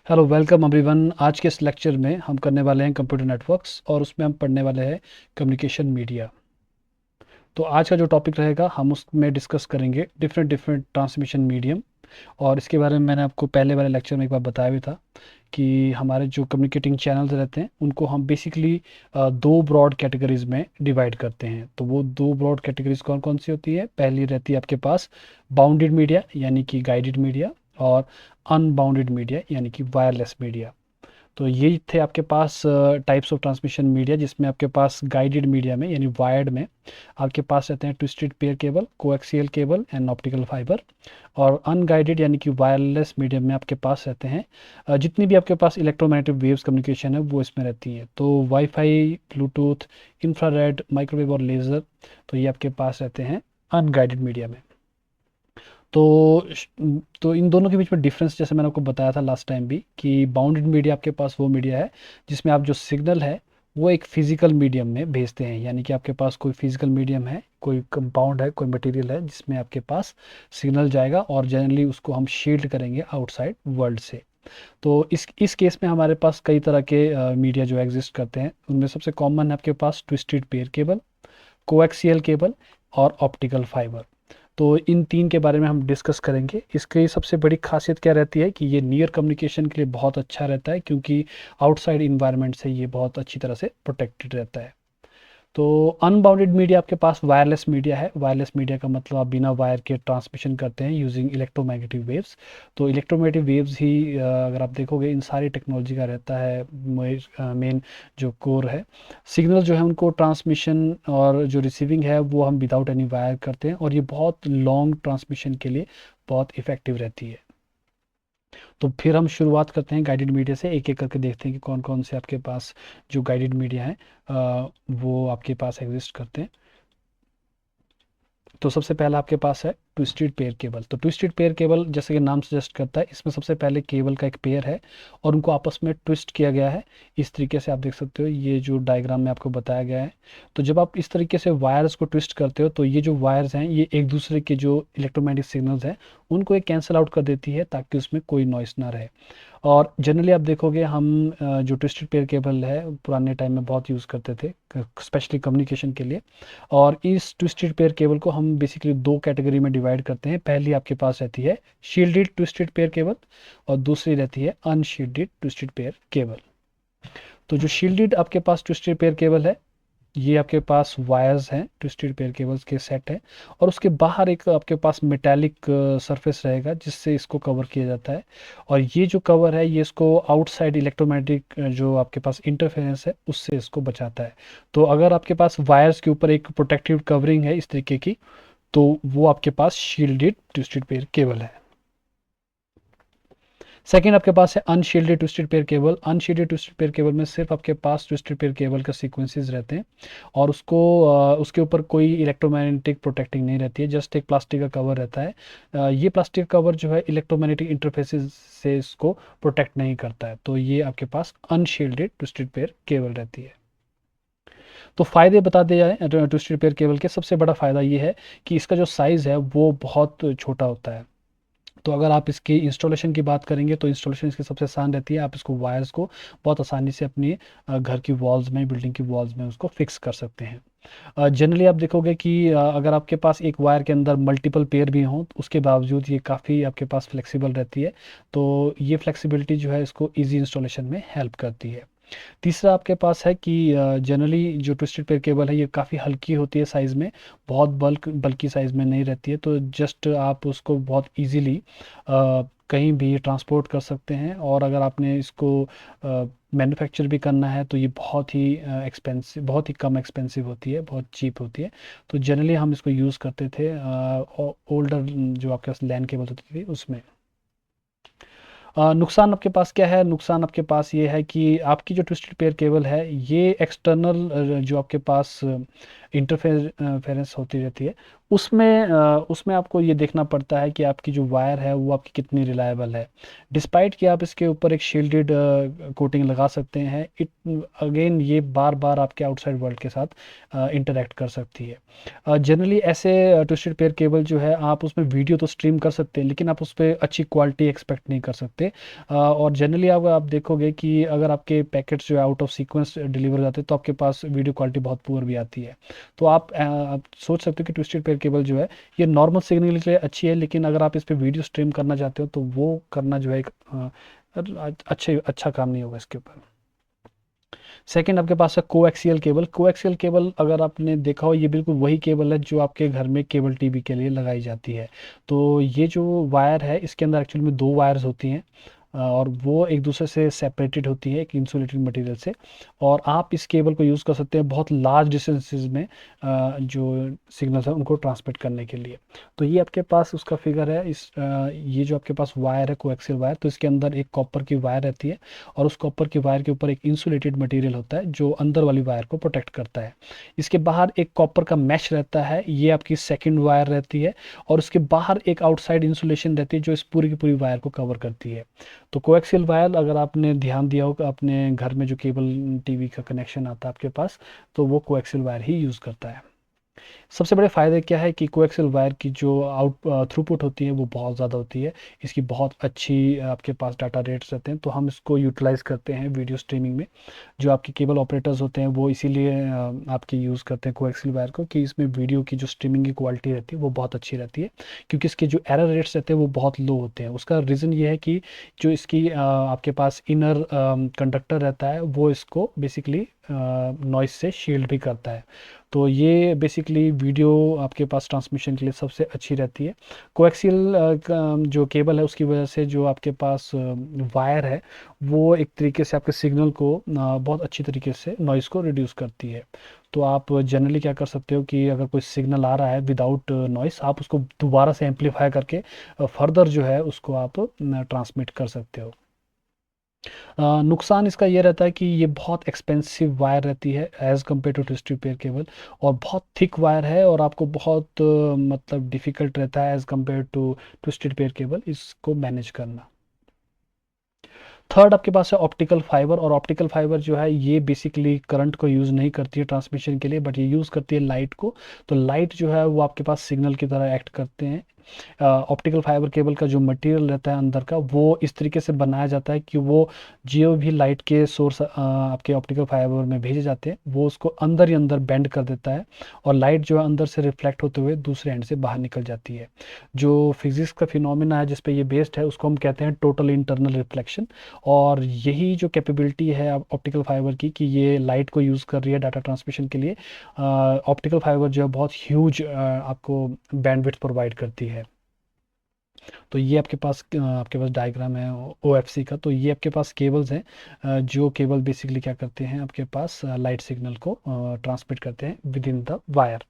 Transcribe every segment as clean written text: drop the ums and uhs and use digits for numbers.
Hello welcome everyone. आज के इस लेक्चर में हम करने वाले हैं कंप्यूटर नेटवर्क्स और उसमें हम पढ़ने वाले हैं कम्युनिकेशन मीडिया। तो आज का जो टॉपिक रहेगा हम उसमें डिस्कस करेंगे डिफरेंट डिफरेंट ट्रांसमिशन मीडियम। और इसके बारे में मैंने आपको पहले वाले लेक्चर में एक बार बताया भी था कि हमारे जो कम्युनिकेटिंग चैनल्स रहते हैं उनको हम बेसिकली दो ब्रॉड कैटेगरीज में डिवाइड करते हैं। तो वो दो ब्रॉड कैटेगरीज कौन कौन सी होती है? पहली रहती है आपके पास बाउंडेड मीडिया यानी कि गाइडेड मीडिया, और अनबाउंडेड मीडिया यानी कि वायरलेस मीडिया। तो ये थे आपके पास टाइप्स ऑफ ट्रांसमिशन मीडिया, जिसमें आपके पास गाइडेड मीडिया में यानी वायर्ड में आपके पास रहते हैं twisted pair cable, coaxial cable and optical fibre. और अनगाइडेड यानी कि वायरलेस मीडियम में आपके पास रहते हैं जितनी भी आपके पास इलेक्ट्रोमैग्नेटिक वेव्स कम्युनिकेशन है वो इसमें रहती है। तो वाईफाई, ब्लूटूथ, इंफ्रारेड, माइक्रोवेव और लेज़र, तो ये आपके पास रहते हैं अनगाइडेड मीडिया में। तो तो इन दोनों के बीच में डिफरेंस जैसे मैंने आपको बताया था लास्ट टाइम भी कि बाउंडेड मीडिया आपके पास वो मीडिया है जिसमें आप जो सिग्नल है वो एक फिजिकल मीडियम में भेजते हैं, यानी कि आपके पास कोई फिजिकल मीडियम है, कोई कंपाउंड है, कोई मटेरियल है जिसमें आपके पास सिग्नल जाएगा और जनरली उसको हम शील्ड करेंगे आउटसाइड वर्ल्ड से। तो इस केस में हमारे पास कई तरह के मीडिया जो एग्जिस्ट करते हैं। उनमें सबसे कॉमन है आपके पास twisted pair cable, coaxial cable और ऑप्टिकल फाइबर। तो इन तीन के बारे में हम डिस्कस करेंगे। इसकी सबसे बड़ी खासियत क्या रहती है कि ये नियर कम्युनिकेशन के लिए बहुत अच्छा रहता है, क्योंकि आउटसाइड इन्वायरमेंट से ये बहुत अच्छी तरह से प्रोटेक्टेड रहता है। तो अनबाउंडेड मीडिया आपके पास वायरलेस मीडिया है। वायरलेस मीडिया का मतलब आप बिना वायर के ट्रांसमिशन करते हैं यूजिंग इलेक्ट्रोमैग्नेटिक वेव्स। तो इलेक्ट्रोमैग्नेटिक वेव्स ही अगर आप देखोगे इन सारी टेक्नोलॉजी का रहता है मेन जो कोर है। सिग्नल जो है उनको ट्रांसमिशन और जो रिसीविंग है वो हम विदाउट एनी वायर करते हैं, और ये बहुत लॉन्ग ट्रांसमिशन के लिए बहुत इफ़ेक्टिव रहती है। तो फिर हम शुरुआत करते हैं गाइडेड मीडिया से, एक एक करके देखते हैं कि कौन कौन से आपके पास जो गाइडेड मीडिया है वो आपके पास एग्जिस्ट करते हैं। तो सबसे पहला आपके पास है ट्विस्टेड पेयर केबल। तो ट्विस्टेड पेयर केबल जैसे कि नाम सजेस्ट करता है, इसमें सबसे पहले केबल का एक पेयर है और उनको आपस में ट्विस्ट किया गया है। इस तरीके से आप देख सकते हो, ये जो डायग्राम में आपको बताया गया है। तो जब आप इस तरीके से वायर्स को ट्विस्ट करते हो तो ये जो वायर्स हैं ये एक दूसरे के जो इलेक्ट्रोमैग्नेटिक सिग्नल्स हैं उनको एक कैंसिल आउट कर देती है ताकि उसमें कोई नॉइस ना रहे। और जनरली आप देखोगे हम जो ट्विस्टेड पेयर केबल है पुराने टाइम में बहुत यूज़ करते थे, स्पेशली कम्युनिकेशन के लिए। और इस ट्विस्टेड पेयर केबल को हम बेसिकली दो कैटेगरी में डिवाइड करते हैं। पहली आपके पास रहती है शील्डेड ट्विस्टेड पेयर केबल और दूसरी रहती है अनशील्डेड ट्विस्टेड पेयर केबल। तो जो शील्डेड आपके पास ट्विस्टेड पेयर केबल है, ये आपके पास वायर्स हैं, ट्विस्टेड पेयर केबल्स के सेट हैं, और उसके बाहर एक आपके पास मेटालिक सरफेस रहेगा जिससे इसको कवर किया जाता है। और ये जो कवर है ये इसको आउटसाइड इलेक्ट्रोमैग्नेटिक जो आपके पास इंटरफेरेंस है उससे इसको बचाता है। तो अगर आपके पास वायर्स के ऊपर एक प्रोटेक्टिव कवरिंग है इस तरीके की, तो वो आपके पास शील्डेड ट्विस्टेड पेयर केबल है। सेकेंड आपके पास है unshielded twisted pair cable. Unshielded twisted pair cable में सिर्फ आपके पास ट्विस्टेड पेयर केबल का सीक्वेंसेस रहते हैं और उसके ऊपर कोई इलेक्ट्रोमैग्नेटिक प्रोटेक्टिंग नहीं रहती है, जस्ट एक प्लास्टिक का कवर रहता है। ये प्लास्टिक कवर जो है इलेक्ट्रोमैग्नेटिक इंटरफेसेस से इसको प्रोटेक्ट नहीं करता है। तो ये आपके पास अनशील्डेड ट्विस्टेड पेयर केबल रहती है। तो फ़ायदे बता दिए जाए ट्विस्टेड पेयर केबल के। सबसे बड़ा फ़ायदा ये है कि इसका जो साइज़ है वो बहुत छोटा होता है। तो अगर आप इसकी इंस्टॉलेशन की बात करेंगे तो इंस्टॉलेशन इसकी सबसे आसान रहती है। आप इसको वायर्स को बहुत आसानी से अपनी घर की वॉल्स में, बिल्डिंग की वॉल्स में उसको फिक्स कर सकते हैं। जनरली आप देखोगे कि अगर आपके पास एक वायर के अंदर मल्टीपल पेयर भी हों तो उसके बावजूद ये काफ़ी आपके पास फ्लेक्सिबल रहती है। तो ये फ्लेक्सिबिलिटी जो है इसको ईजी इंस्टॉलेशन में हेल्प करती है। तीसरा आपके पास है कि जनरली जो ट्विस्टेड पेयर केबल है ये काफ़ी हल्की होती है साइज़ में, बहुत बल्कि साइज़ में नहीं रहती है। तो जस्ट आप उसको बहुत इजीली कहीं भी ट्रांसपोर्ट कर सकते हैं। और अगर आपने इसको मैन्युफैक्चर भी करना है तो ये बहुत ही एक्सपेंसिव, बहुत ही कम एक्सपेंसिव होती है, बहुत चीप होती है। तो जनरली हम इसको यूज़ करते थे ओल्डर जो आपके पास लैन केबल होती थी उसमें। नुकसान आपके पास क्या है? नुकसान आपके पास ये है कि आपकी जो ट्विस्टेड पेयर केबल है ये एक्सटर्नल जो आपके पास इंटरफेरेंस होती रहती है उसमें आपको ये देखना पड़ता है कि आपकी जो वायर है वो आपकी कितनी रिलायबल है। डिस्पाइट कि आप इसके ऊपर एक शील्डेड कोटिंग लगा सकते हैं, इट अगेन ये बार बार आपके आउटसाइड वर्ल्ड के साथ इंटरेक्ट कर सकती है। जनरली ऐसे ट्विस्टेड पेयर केबल जो है आप उसमें वीडियो तो स्ट्रीम कर सकते हैं, लेकिन आप उस पर अच्छी क्वालिटी एक्सपेक्ट नहीं कर सकते। और जनरली आप देखोगे कि अगर आपके पैकेट्स जो है आउट ऑफ सीक्वेंस डिलीवर हो जाते हैं तो आपके पास वीडियो क्वालिटी बहुत पुअर भी आती है। तो आप सोच सकते हो कि ट्विस्टेड पेयर केबल जो है ये नॉर्मल सिग्नल के लिए अच्छी है, लेकिन अगर आप इस पे वीडियो स्ट्रीम करना चाहते हो तो वो करना जो है एक अच्छा काम नहीं होगा इसके ऊपर। सेकंड आपके पास है कोएक्सियल केबल। कोएक्सियल केबल अगर आपने देखा हो, ये बिल्कुल वही केबल है जो आपके घर में केबल टीवी के लिए लगाई जाती है। तो ये जो वायर है इसके अंदर एक्चुअली में दो वायर्स होती हैं, और वो एक दूसरे से सेपरेटेड होती है एक इंसुलेटेड मटेरियल से। और आप इस केबल को यूज़ कर सकते हैं बहुत लार्ज डिस्टेंसेस में जो सिग्नल्स है उनको ट्रांसमिट करने के लिए। तो ये आपके पास उसका फिगर है। ये जो आपके पास वायर है कोएक्सियल वायर, तो इसके अंदर एक कॉपर की वायर रहती है, और उस कॉपर की वायर के ऊपर एक इंसुलेटेड मटेरियल होता है जो अंदर वाली वायर को प्रोटेक्ट करता है। इसके बाहर एक कॉपर का मैश रहता है, ये आपकी सेकेंड वायर रहती है, और उसके बाहर एक आउटसाइड इंसुलेशन रहती है जो इस पूरी की पूरी वायर को कवर करती है। तो कोएक्सियल वायर अगर आपने ध्यान दिया होगा अपने घर में जो केबल टीवी का कनेक्शन आता है आपके पास, तो वो कोएक्सियल वायर ही यूज़ करता है। सबसे बड़े फ़ायदे क्या है कि कोएक्सियल वायर की जो थ्रूपुट होती है वो बहुत ज़्यादा होती है। इसकी बहुत अच्छी आपके पास डाटा रेट्स रहते हैं, तो हम इसको यूटिलाइज़ करते हैं वीडियो स्ट्रीमिंग में। जो आपके केबल ऑपरेटर्स होते हैं वो इसीलिए आपके यूज़ करते हैं कोएक्सियल वायर को, कि इसमें वीडियो की जो स्ट्रीमिंग की क्वालिटी रहती है वो बहुत अच्छी रहती है, क्योंकि इसके जो एरर रेट्स रहते हैं वो बहुत लो होते हैं। उसका रीज़न ये है कि जो इसकी आपके पास इनर कंडक्टर रहता है वो इसको बेसिकली नॉइस से शील्ड भी करता है। तो ये बेसिकली वीडियो आपके पास ट्रांसमिशन के लिए सबसे अच्छी रहती है। कोएक्सियल जो केबल है उसकी वजह से जो आपके पास वायर है वो एक तरीके से आपके सिग्नल को बहुत अच्छी तरीके से नॉइज़ को रिड्यूस करती है। तो आप जनरली क्या कर सकते हो कि अगर कोई सिग्नल आ रहा है विदाउट नॉइस, आप उसको दोबारा से एम्पलीफाई करके फर्दर जो है उसको आप ट्रांसमिट कर सकते हो। नुकसान इसका ये रहता है कि ये बहुत एक्सपेंसिव वायर रहती है as compare to twisted pair cable, और बहुत थिक वायर है, और आपको बहुत मतलब डिफ़िकल्ट रहता है as compare to twisted pair cable इसको मैनेज करना। थर्ड आपके पास है ऑप्टिकल फाइबर। और ऑप्टिकल फाइबर जो है ये बेसिकली करंट को यूज़ नहीं करती है ट्रांसमिशन के लिए, बट ये यूज़ करती है लाइट को। तो लाइट जो है वो आपके पास सिग्नल की तरह एक्ट करते हैं। ऑप्टिकल फाइबर केबल का जो मटेरियल रहता है अंदर का, वो इस तरीके से बनाया जाता है कि वो जो भी लाइट के सोर्स आपके ऑप्टिकल फाइबर में भेजे जाते हैं वो उसको अंदर ही अंदर बेंड कर देता है, और लाइट जो है अंदर से रिफ्लेक्ट होते हुए दूसरे एंड से बाहर निकल जाती है। जो फिजिक्स का फिनोमेना है जिस पे ये बेस्ड है उसको हम कहते हैं टोटल इंटरनल रिफ्लेक्शन। और यही जो कैपेबिलिटी है ऑप्टिकल फाइबर की कि ये लाइट को यूज़ कर रही है डाटा ट्रांसमिशन के लिए, ऑप्टिकल फाइबर जो है बहुत ह्यूज आपको बैंडविड्थ प्रोवाइड करती है। तो ये आपके पास डायग्राम है ओएफसी का। तो ये आपके पास केबल्स हैं, जो केबल बेसिकली क्या करते हैं आपके पास लाइट सिग्नल को ट्रांसमिट करते हैं with in the wire.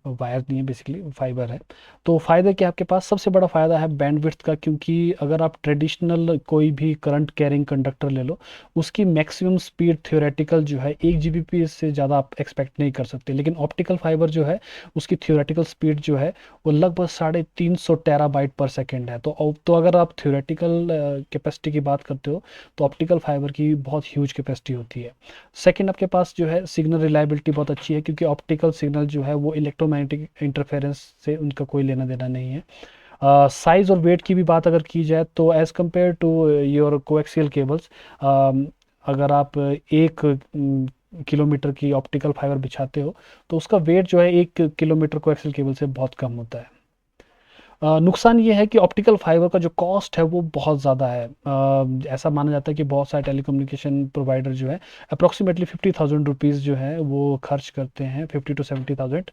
Wire नहीं है बेसिकली, फाइबर है। तो फ़ायदे क्या आपके पास, सबसे बड़ा फ़ायदा है बैंडविड्थ का, क्योंकि अगर आप ट्रेडिशनल कोई भी करंट कैरिंग कंडक्टर ले लो, उसकी मैक्सिमम स्पीड थ्योरेटिकल जो है 1 जीबीपीएस से ज़्यादा आप एक्सपेक्ट नहीं कर सकते, लेकिन ऑप्टिकल फाइबर जो है उसकी थ्योरेटिकल स्पीड जो है वो लगभग 350 टेराबाइट पर सेकेंड है। तो अगर आप थ्योरेटिकल कैपेसिटी की बात करते हो तो ऑप्टिकल फाइबर की बहुत ह्यूज कैपेसिटी होती है। सेकेंड आपके पास जो है सिग्नल रिलायबिलिटी बहुत अच्छी है, क्योंकि ऑप्टिकल सिग्नल जो है वो इलेक्ट्रोमैग्नेटिक इंटरफेरेंस से उनका कोई लेना देना नहीं है। साइज़ और वेट की भी बात अगर की जाए तो as compare to your coaxial cables, अगर आप 1 किलोमीटर की ऑप्टिकल फाइबर बिछाते हो तो उसका वेट जो है 1 किलोमीटर कोएक्सियल केबल से बहुत कम होता है। नुकसान ये है कि ऑप्टिकल फाइबर का जो कॉस्ट है वो बहुत ज़्यादा है। ऐसा माना जाता है कि बहुत सारे टेलीकम्युनिकेशन प्रोवाइडर जो है अप्रॉक्सीमेटली 50,000 रुपीज़ जो है वो खर्च करते हैं, 50 to 70,000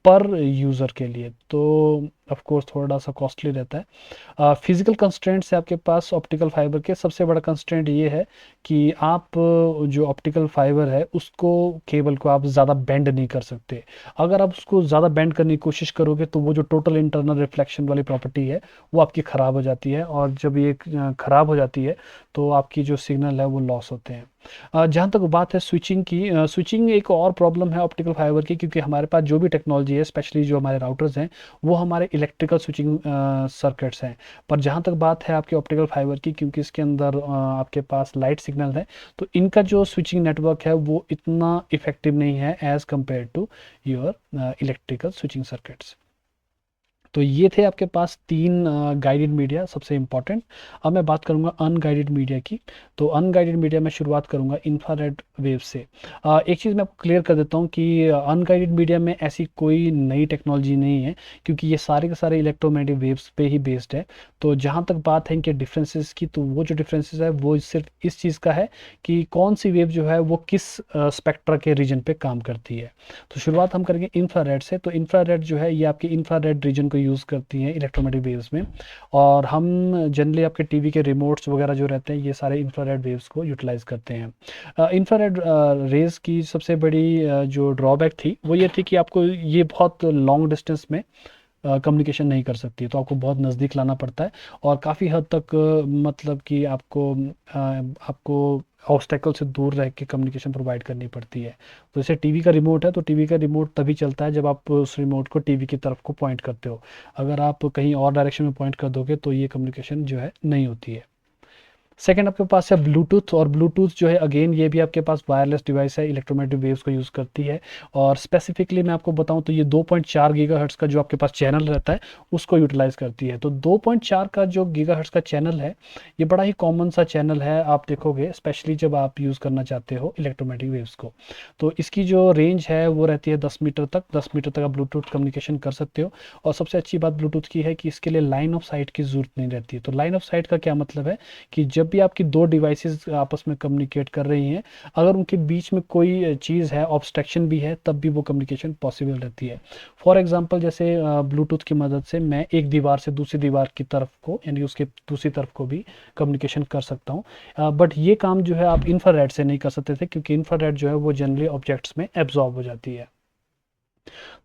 पर यूज़र के लिए। तो ऑफ कोर्स थोड़ा सा कॉस्टली रहता है। फिजिकल कंस्ट्रेंट्स है आपके पास ऑप्टिकल फाइबर के। सबसे बड़ा कंस्ट्रेंट ये है कि आप जो ऑप्टिकल फाइबर है उसको केबल को आप ज़्यादा बेंड नहीं कर सकते। अगर आप उसको ज़्यादा बेंड करने की कोशिश करोगे तो वो जो टोटल इंटरनल रिफ्लेक्शन वाली प्रॉपर्टी है वो आपकी ख़राब हो जाती है, और जब ये ख़राब हो जाती है तो आपकी जो सिग्नल है वो लॉस होते हैं। जहाँ तक बात है स्विचिंग की, स्विचिंग एक और प्रॉब्लम है ऑप्टिकल फाइबर की, क्योंकि हमारे पास जो भी टेक्नोलॉजी है, स्पेशली जो हमारे राउटर्स हैं, वो हमारे इलेक्ट्रिकल स्विचिंग सर्किट्स हैं। पर जहाँ तक बात है आपके ऑप्टिकल फाइबर की, क्योंकि इसके अंदर आपके पास लाइट सिग्नल है, तो इनका जो स्विचिंग नेटवर्क है वो इतना इफेक्टिव नहीं है as compare to your electrical switching circuits. तो ये थे आपके पास तीन गाइडेड मीडिया सबसे इंपॉर्टेंट। अब मैं बात करूंगा अनगाइडेड मीडिया की। तो अनगाइडेड मीडिया में शुरुआत करूंगा इंफ्रारेड वेव से। एक चीज़ मैं आपको क्लियर कर देता हूँ कि अनगाइडेड मीडिया में ऐसी कोई नई टेक्नोलॉजी नहीं है, क्योंकि ये सारे के सारे इलेक्ट्रोमैग्नेटिक वेव्स पे ही बेस्ड है। तो जहाँ तक बात है इनके डिफरेंसेस की, तो वो जो डिफरेंसेस है वो सिर्फ इस चीज़ का है कि कौन सी वेव जो है वो किस स्पेक्ट्रा के रीजन पे काम करती है। तो शुरुआत हम करेंगे इंफ्रारेड से। तो इंफ्रारेड जो है ये आपके इंफ्रारेड रीजन को यूज़ करती हैं इलेक्ट्रोमैग्नेटिक वेव्स में, और हम जनरली आपके टीवी के रिमोट्स वगैरह जो रहते हैं ये सारे इंफ्रारेड वेव्स को यूटिलाइज करते हैं। इंफ्रारेड रेज की सबसे बड़ी जो ड्रॉबैक थी वो ये थी कि आपको ये बहुत लॉन्ग डिस्टेंस में कम्युनिकेशन नहीं कर सकती, तो आपको बहुत नज़दीक लाना पड़ता है, और काफ़ी हद तक मतलब कि आपको ऑब्स्टेकल से दूर रह के कम्युनिकेशन प्रोवाइड करनी पड़ती है। तो जैसे टीवी का रिमोट है, तो टीवी का रिमोट तभी चलता है जब आप उस रिमोट को टीवी की तरफ को पॉइंट करते हो। अगर आप कहीं और डायरेक्शन में पॉइंट कर दोगे तो ये कम्युनिकेशन जो है नहीं होती है। सेकंड आपके पास है ब्लूटूथ। और ब्लूटूथ जो है अगेन ये भी आपके पास वायरलेस डिवाइस है, इलेक्ट्रोमैग्नेटिक वेव्स को यूज़ करती है। और स्पेसिफिकली मैं आपको बताऊं तो ये 2.4 गीगाहर्ट्ज़ का जो आपके पास चैनल रहता है उसको यूटिलाइज करती है। तो 2.4 का जो गीगाहर्ट्ज़ का चैनल है ये बड़ा ही कॉमन सा चैनल है, आप देखोगे स्पेशली जब आप यूज़ करना चाहते हो इलेक्ट्रोमैग्नेटिक वेव्स को। तो इसकी जो रेंज है वो रहती है 10 मीटर तक। 10 मीटर तक आप ब्लूटूथ कम्युनिकेशन कर सकते हो। और सबसे अच्छी बात ब्लूटूथ की है कि इसके लिए लाइन ऑफ साइट की ज़रूरत नहीं रहती है। तो लाइन ऑफ साइट का क्या मतलब है कि जब भी आपकी दो डिवाइसेस आपस में कम्युनिकेट कर रही हैं, अगर उनके बीच में कोई चीज़ है, ऑब्स्ट्रक्शन भी है, तब भी वो कम्युनिकेशन पॉसिबल रहती है। फॉर एग्जांपल जैसे ब्लूटूथ की मदद से मैं एक दीवार से दूसरी दीवार की तरफ को, यानी उसके दूसरी तरफ को भी कम्युनिकेशन कर सकता हूँ। बट ये काम जो है आप इंफ्रारेड से नहीं कर सकते थे, क्योंकि इंफ्रारेड जो है वो जनरली ऑब्जेक्ट्स में एब्जॉर्ब हो जाती है।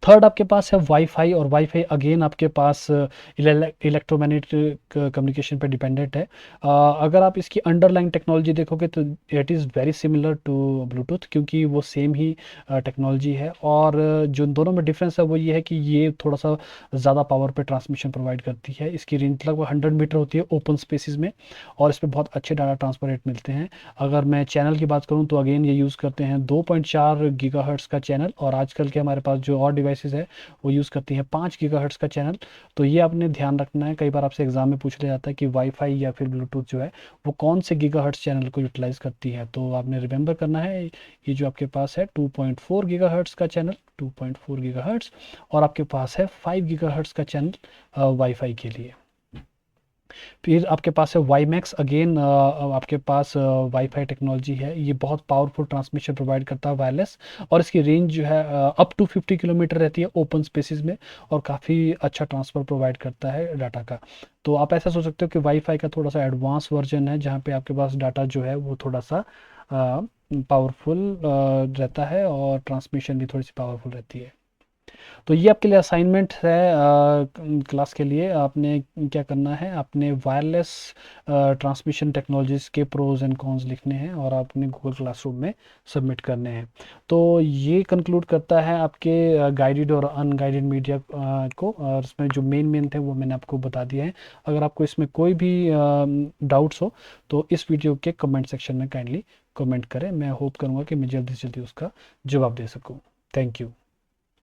थर्ड आपके पास है वाईफाई। और वाईफाई अगेन आपके पास इलेक्ट्रोमैग्नेटिक कम्युनिकेशन पे डिपेंडेंट है। अगर आप इसकी अंडरलाइन टेक्नोलॉजी देखोगे तो it is very similar to Bluetooth, क्योंकि वो सेम ही टेक्नोलॉजी है। और जो दोनों में डिफरेंस है वो ये है कि ये थोड़ा सा ज़्यादा पावर पे ट्रांसमिशन प्रोवाइड करती है। इसकी रेंज लगभग 100 मीटर होती है ओपन स्पेसिस में, और इस पर बहुत अच्छे डाटा ट्रांसफर रेट मिलते हैं। अगर मैं चैनल की बात करूँ तो अगेन ये यूज़ करते हैं 2.4 गीगाहर्ट्ज़ का चैनल, और आजकल के हमारे पास जो और डिवाइसेस है वो यूज़ करती हैं 5 गीगाहर्ट्ज़ का चैनल। तो ये आपने ध्यान रखना है, कई बार आपसे एग्जाम में पूछ लिया जाता है कि वाईफाई या फिर ब्लूटूथ जो है वो कौन से गीगाहर्ट्ज़ चैनल को यूटिलाइज करती है। तो आपने रिमेंबर करना है ये जो आपके पास है 2.4 गीगाहर्ट्ज़ का चैनल, 2.4 गीगाहर्ट्ज़, और आपके पास है 5 गीगाहर्ट्ज़ का चैनल वाईफाई के लिए। फिर आपके पास है वाईमैक्स। अगेन आपके पास वाईफाई टेक्नोलॉजी है, ये बहुत पावरफुल ट्रांसमिशन प्रोवाइड करता है वायरलेस, और इसकी रेंज जो है अप टू 50 किलोमीटर रहती है ओपन स्पेसिस में, और काफ़ी अच्छा ट्रांसफ़र प्रोवाइड करता है डाटा का। तो आप ऐसा सोच सकते हो कि वाईफाई का थोड़ा सा एडवांस वर्जन है, जहाँ पे आपके पास डाटा जो है वो थोड़ा सा पावरफुल रहता है, और ट्रांसमिशन भी थोड़ी सी पावरफुल रहती है। तो ये आपके लिए असाइनमेंट है क्लास के लिए। आपने क्या करना है, आपने वायरलेस ट्रांसमिशन टेक्नोलॉजीज़ के प्रोज एंड कॉन्स लिखने हैं, और आपने गूगल क्लासरूम में सबमिट करने हैं। तो ये कंक्लूड करता है आपके गाइडेड और अनगाइडेड मीडिया को, और इसमें जो मेन थे वो मैंने आपको बता दिए हैं। अगर आपको इसमें कोई भी डाउट्स हो तो इस वीडियो के कमेंट सेक्शन में काइंडली कमेंट करें। मैं होप करूँगा कि मैं जल्दी से जल्दी उसका जवाब दे सकूँ। Thank you.